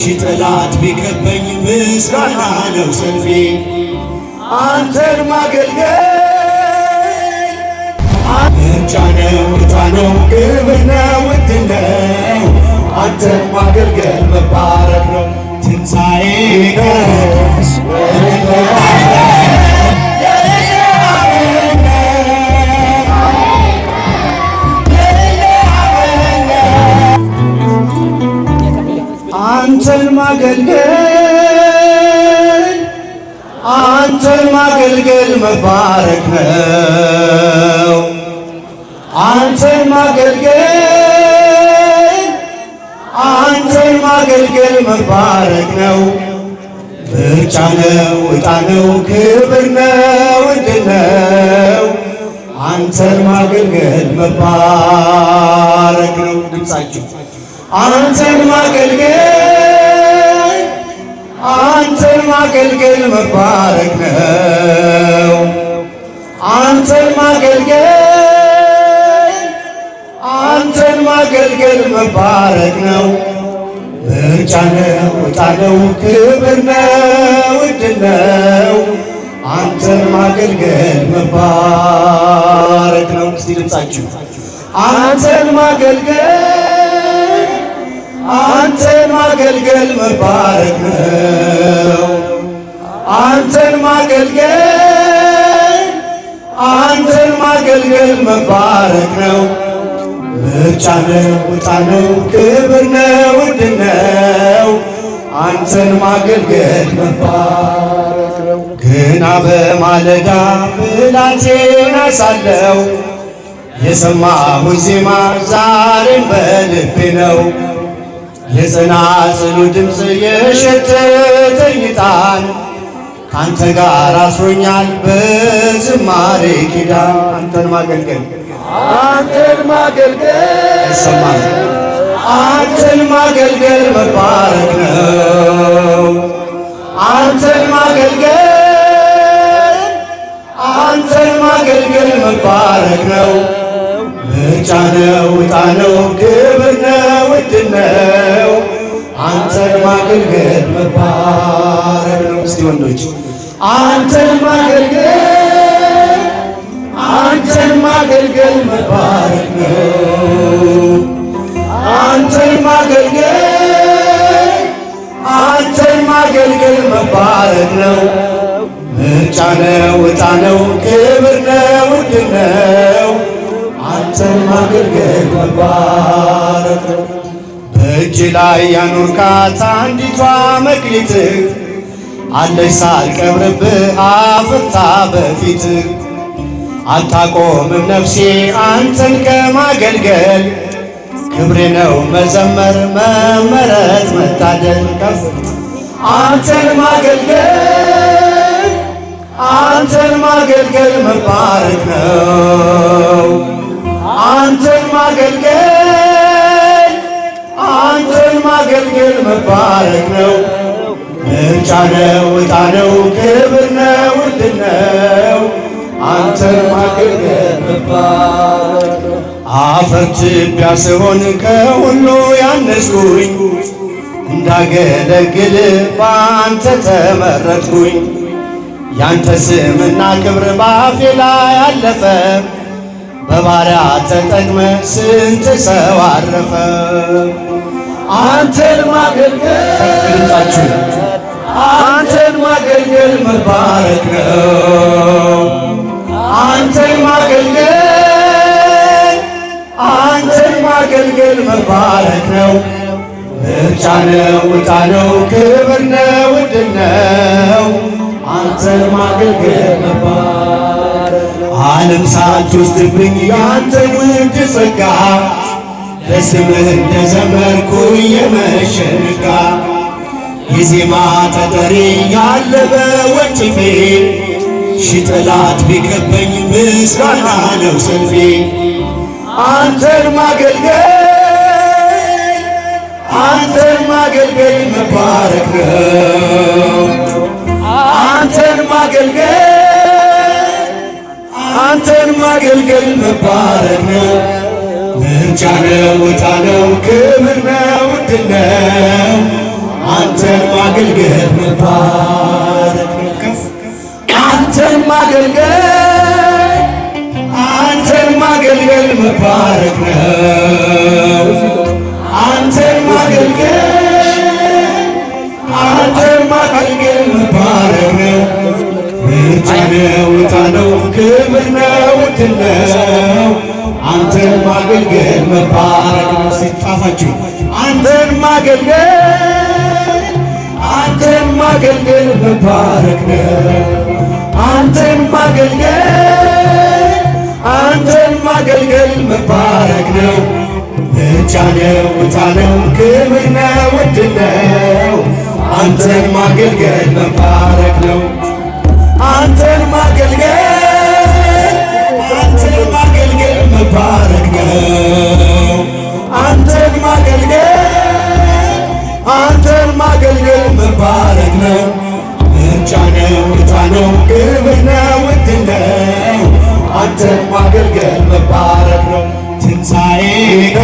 ጠላት ቢከበኝ ምስጋና ነው ሰልፌ አንተን ማገልገል ምርጫ ነው ዕጣ ነው ክብር ነው ውድ ነው አንተን ማገልገል መባረክ ነው ትንሣኤ አንተን ማገልገል መባረክ ነው አንተን ማገልገል መባረክ ነው ምርጫ ነው ዕጣ ነው ክብር ነው ዕድል ነው አንተን ማገልገል መባረክ ነው ድምፃችሁ አንተን ማገልገል መባረክ ነው አንተን ማገልገል መባረክ ነው ምርጫ ነው ዕጣ ነው ክብር ነው ዕድል ነው አንተን ማገልገል መባረክ ነው እስቲ ድምፃችሁ አንተን ማገልገል መባረክ ነው አንተን ማገልገል መባረክ ነው ምርጫ ነው ዕጣ ነው ክብር ነው ዕድል ነው አንተን ማገልገል መባረክ ነው ገና በማለዳ ብላቴና ሳለሁ የሰማሁት ዜማ ዛሬም በልቤ ነው የጸናጽሉ ድምፅ የሸተተኝ ዕጣን ካንተ ጋር አስሮኛል በዝማሬ ኪዳን አንተን ማገልገል ይሰማል አንተን ማገልገል መባረክ ነው አንተን ማገልገል መባረክ ነው ምርጫ ነው ዕጣ ነው ክብር ነው ዕድል ነው አንተን ማገልገል መባረክ ነው እስቲ ወንዶች አንተን ማገልገል መባረክ ነው አንተን ማገልገል መባረክ ነው ምርጫ ነው ዕጣ ነው ክብር ነው ዕድል ነው አንተን ማገልገል መባረክ ነው በእጅ ላይ ያኖርካት አንዲቷ መክሊትህ አለች ሳልቀብርብህ አፍርታ በፊትህ አታቆምም ነፍሴ አንተን ከማገልገል ክብሬ ነው መዘመር መመረጥ መታደል ከፍ አንተን ማገልገል መባረክ ነው አንተን ማገልገል መባረክ ነው ምርጫ ነው ዕጣ ነው ክብር ነው ዕድል ነው አንተን ማገልገል መባረክ ነው አፈር ትቢያ ስሆን ከሁሉ ያነስኩኝ እንዳገለግል በአንተ ተመረጥኩኝ ያንተ ስምና ክብር ባፌ ላይ አለፈ በባሪያ ተጠቅመ ስንት ሰው አረፈ አንተን ማገልገል መባረክ ነው አንተን ማገልገል መባረክ ነው ምርጫ ነው ዕጣ ነው ክብር ነው ዕድል ነው አንተን ማገልገል መባረክ ነው ዓለም ሳትወስድብኝ ያንተ ውድ ጸጋ ለስምህ እንደዘመርኩኝ የመሸንጋ የዜማ ጠጠሬ ያለ በወንጭፌ ሺህ ጠላት ቢከበኝ ምስጋና ነው ሰልፌ አንተን ማገልገል መባረክ ነው አንተን ማገልገል መባረክ ነው ምርጫ ነው ዕጣ ነው ክብር ነው ዕድል ነው ማገልገል መባረክ ነው። ከፍ አንተን ማገልገል አንተን ማገልገል መባረክ ነው። አንተን ማገልገል አንተን ማገልገል መባረክ ነው። ምርጫ ነው ዕጣ ነው ክብር ነው ድል ነው። አንተን ማገልገል መባረክ ነው። ሲጣፋችሁ አንተን ማገልገል አንተን ማገልገል መባረክ ነው። አንተን ማገልገል አንተን ማገልገል መባረክ ነው። ምርጫ ነው ዕጣ ነው ክብር ነው ድል ነው። አንተን ማገልገል መባረክ ነው። አንተን ማገልገል አንተን ማገልገል መባረክ ነው። አንተን ማገልገል አንተን ማገልገል መባረክ ነው። ምርጫ ነው ዕጣ ነው ክብር ነው ድል ነው። አንተን ማገልገል መባረክ ነው። ትንሣኤከ